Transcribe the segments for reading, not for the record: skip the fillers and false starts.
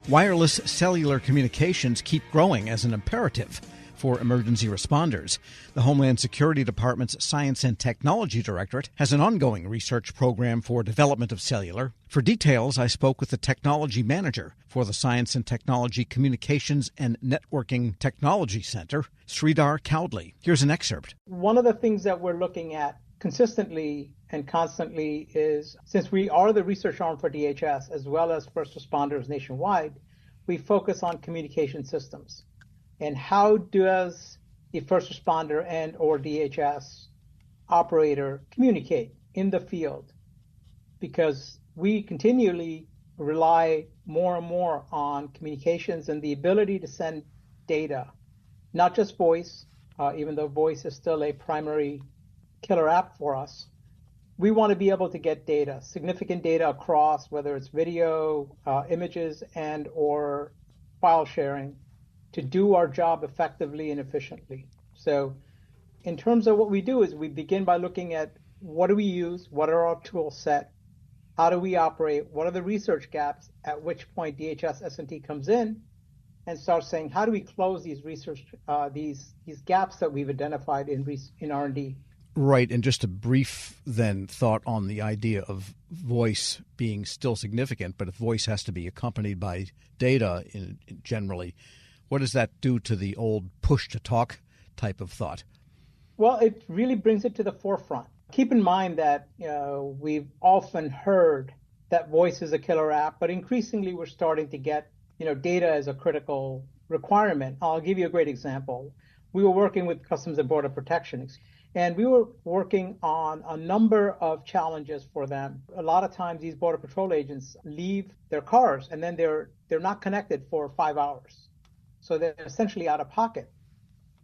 Wireless cellular communications keep growing as an imperative for emergency responders. The Homeland Security Department's Science and Technology Directorate has an ongoing research program for development of cellular. For details, I spoke with the technology manager for the Science and Technology Communications and Networking Technology Center, Sridhar Kowdley. Here's an excerpt. One of the things that we're looking at consistently and constantly is, since we are the research arm for DHS as well as first responders nationwide, we focus on communication systems. And how does a first responder and or DHS operator communicate in the field? Because we continually rely more and more on communications and the ability to send data, not just voice, even though voice is still a primary killer app for us. We want to be able to get data, significant data across, whether it's video, images, and or file sharing, to do our job effectively and efficiently. So in terms of what we do is we begin by looking at what do we use, what are our tool set, how do we operate, what are the research gaps, at which point DHS S&T comes in and starts saying, how do we close these research, these gaps that we've identified in R&D. Right, and just a brief then thought on the idea of voice being still significant, but if voice has to be accompanied by data generally, what does that do to the old push-to-talk type of thought? Well, it really brings it to the forefront. Keep in mind that we've often heard that voice is a killer app, but increasingly we're starting to get data as a critical requirement. I'll give you a great example. We were working with Customs and Border Protection, and we were working on a number of challenges for them. A lot of times these Border Patrol agents leave their cars and then they're not connected for 5 hours. So they're essentially out of pocket.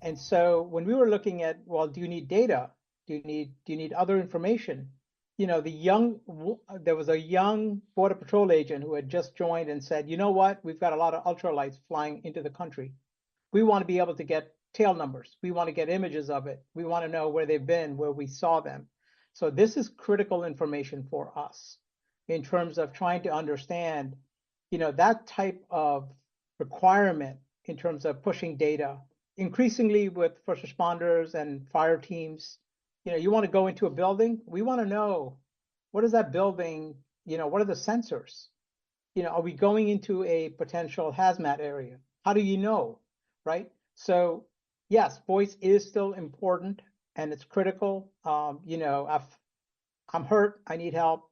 And so when we were looking at, well, do you need data? Do you need other information? There was a young Border Patrol agent who had just joined and said, you know what? We've got a lot of ultralights flying into the country. We want to be able to get tail numbers. We want to get images of it. We want to know where they've been, where we saw them. So this is critical information for us in terms of trying to understand, that type of requirement in terms of pushing data. Increasingly with first responders and fire teams, you want to go into a building. We want to know, what is that building? What are the sensors? Are we going into a potential hazmat area? How do you know, right? So yes, voice is still important and it's critical. If I'm hurt, I need help,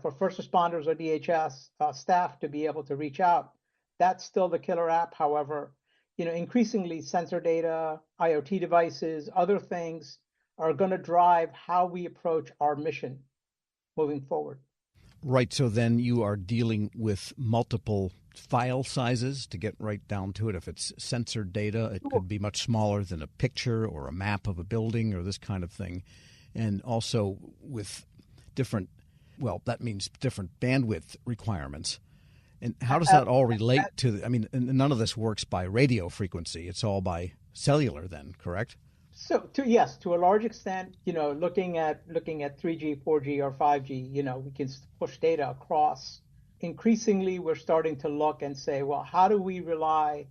for first responders or DHS staff to be able to reach out. That's still the killer app. However, increasingly sensor data, IoT devices, other things are going to drive how we approach our mission moving forward. Right. So then you are dealing with multiple file sizes to get right down to it. If it's sensor data, it could be much smaller than a picture or a map of a building or this kind of thing. And also with that means different bandwidth requirements. And how does that all relate to, none of this works by radio frequency. It's all by cellular then, correct? So to a large extent, looking at 3G, 4G, or 5G, we can push data across. Increasingly, we're starting to look and say, well, how do we rely,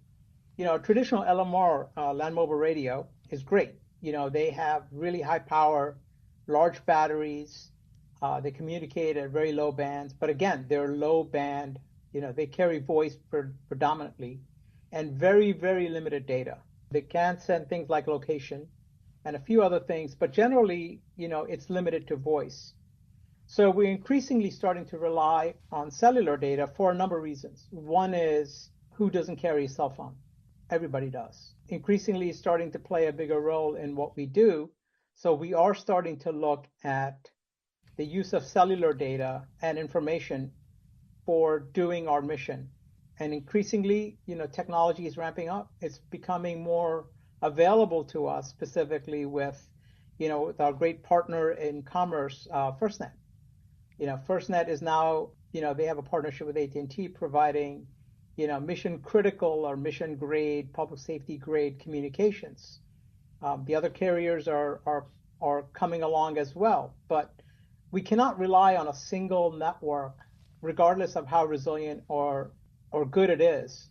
traditional LMR, land mobile radio is great. They have really high power, large batteries. They communicate at very low bands, but again, they're low band. They carry voice predominantly and very, very limited data. They can send things like location and a few other things, but generally, it's limited to voice. So we're increasingly starting to rely on cellular data for a number of reasons. One is, who doesn't carry a cell phone? Everybody does. Increasingly starting to play a bigger role in what we do. So we are starting to look at the use of cellular data and information for doing our mission. And increasingly, technology is ramping up. It's becoming more available to us, specifically with our great partner in commerce, FirstNet. FirstNet is now, they have a partnership with AT&T providing, mission critical or mission grade, public safety grade communications. The other carriers are coming along as well, but we cannot rely on a single network, regardless of how resilient or or good it is,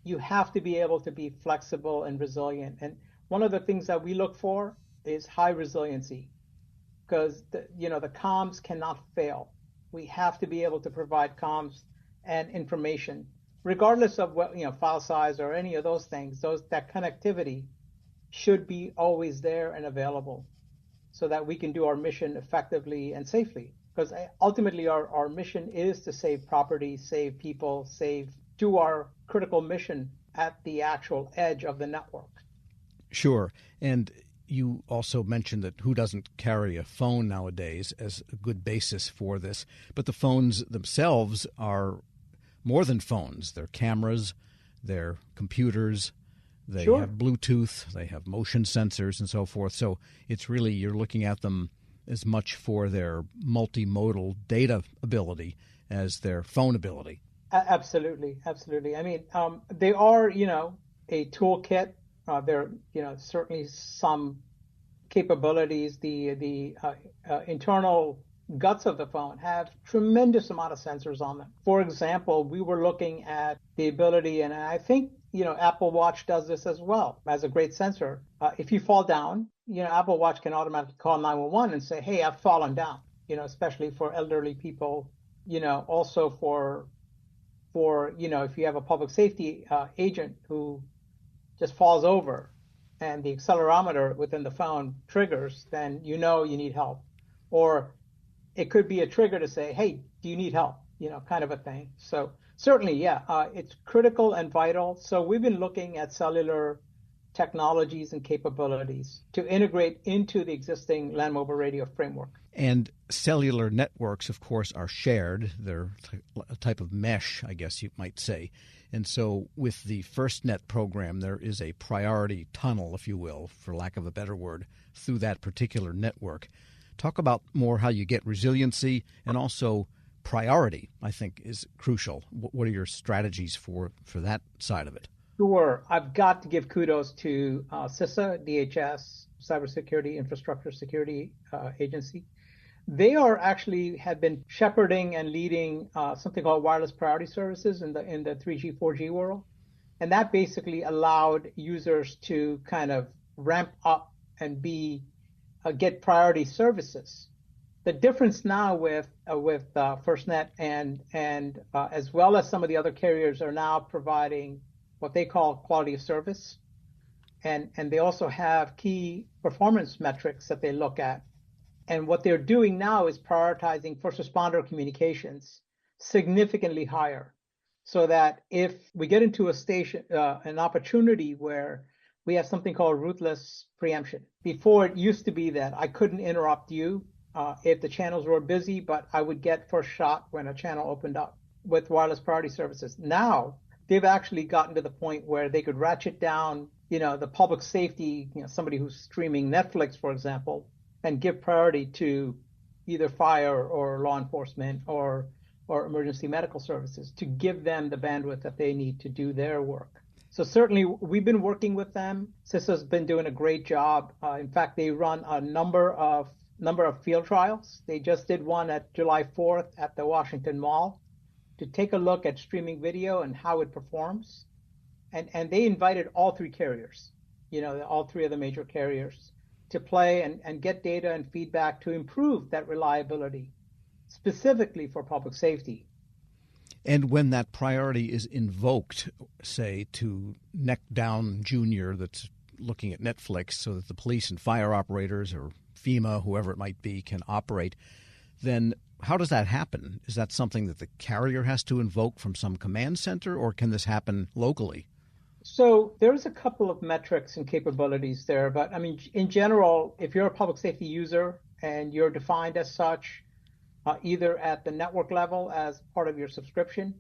you have to be able to be flexible and resilient. And one of the things that we look for is high resiliency, because the comms cannot fail. We have to be able to provide comms and information, regardless of what file size or any of those things. That connectivity should be always there and available, so that we can do our mission effectively and safely. Because ultimately, our mission is to save property, save people, do our critical mission at the actual edge of the network. Sure. And you also mentioned that who doesn't carry a phone nowadays as a good basis for this. But the phones themselves are more than phones. They're cameras, they're computers, they Sure. have Bluetooth, they have motion sensors and so forth. So it's really, you're looking at them as much for their multimodal data ability as their phone ability. Absolutely. I mean, they are, a toolkit. There are, certainly some capabilities. The internal guts of the phone have tremendous amount of sensors on them. For example, we were looking at the ability, and I think, Apple Watch does this as well, as a great sensor. If you fall down, Apple Watch can automatically call 911 and say, hey, I've fallen down, especially for elderly people, also for if you have a public safety agent who just falls over and the accelerometer within the phone triggers, then you need help. Or it could be a trigger to say, hey, do you need help? Kind of a thing. So certainly, yeah, it's critical and vital. So we've been looking at cellular technologies and capabilities to integrate into the existing land mobile radio framework. And cellular networks, of course, are shared. They're a type of mesh, I guess you might say. And so with the FirstNet program, there is a priority tunnel, if you will, for lack of a better word, through that particular network. Talk about more how you get resiliency, and also priority, I think, is crucial. What are your strategies for that side of it? Sure. I've got to give kudos to CISA, DHS, Cybersecurity Infrastructure Security Agency. They have been shepherding and leading something called wireless priority services in the 3G, 4G world. And that basically allowed users to kind of ramp up and get priority services. The difference now with FirstNet and as well as some of the other carriers are now providing what they call quality of service. And they also have key performance metrics that they look at. And what they're doing now is prioritizing first responder communications significantly higher, so that if we get into an opportunity where we have something called ruthless preemption. Before, it used to be that I couldn't interrupt you if the channels were busy, but I would get first shot when a channel opened up with wireless priority services. Now, they've actually gotten to the point where they could ratchet down, the public safety, somebody who's streaming Netflix, for example, and give priority to either fire or law enforcement or emergency medical services to give them the bandwidth that they need to do their work. So certainly we've been working with them. CISA's been doing a great job. In fact, they run a number of field trials. They just did one at July 4th at the Washington Mall to take a look at streaming video and how it performs. And they invited all three carriers, all three of the major carriers, to play and get data and feedback to improve that reliability, specifically for public safety. And when that priority is invoked, say, to neck down Junior that's looking at Netflix so that the police and fire operators or FEMA, whoever it might be, can operate, then how does that happen? Is that something that the carrier has to invoke from some command center, or can this happen locally? So there's a couple of metrics and capabilities there, but I mean, in general, if you're a public safety user and you're defined as such, either at the network level as part of your subscription,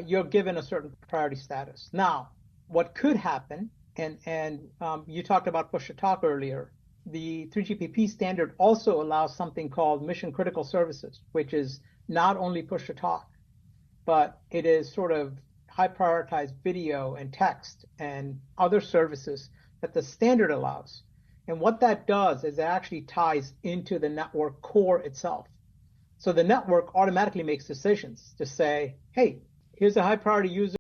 you're given a certain priority status. Now, what could happen, and you talked about push to talk earlier, the 3GPP standard also allows something called mission critical services, which is not only push to talk, but it is sort of high prioritized video and text and other services that the standard allows. And what that does is it actually ties into the network core itself. So the network automatically makes decisions to say, hey, Here's a high priority user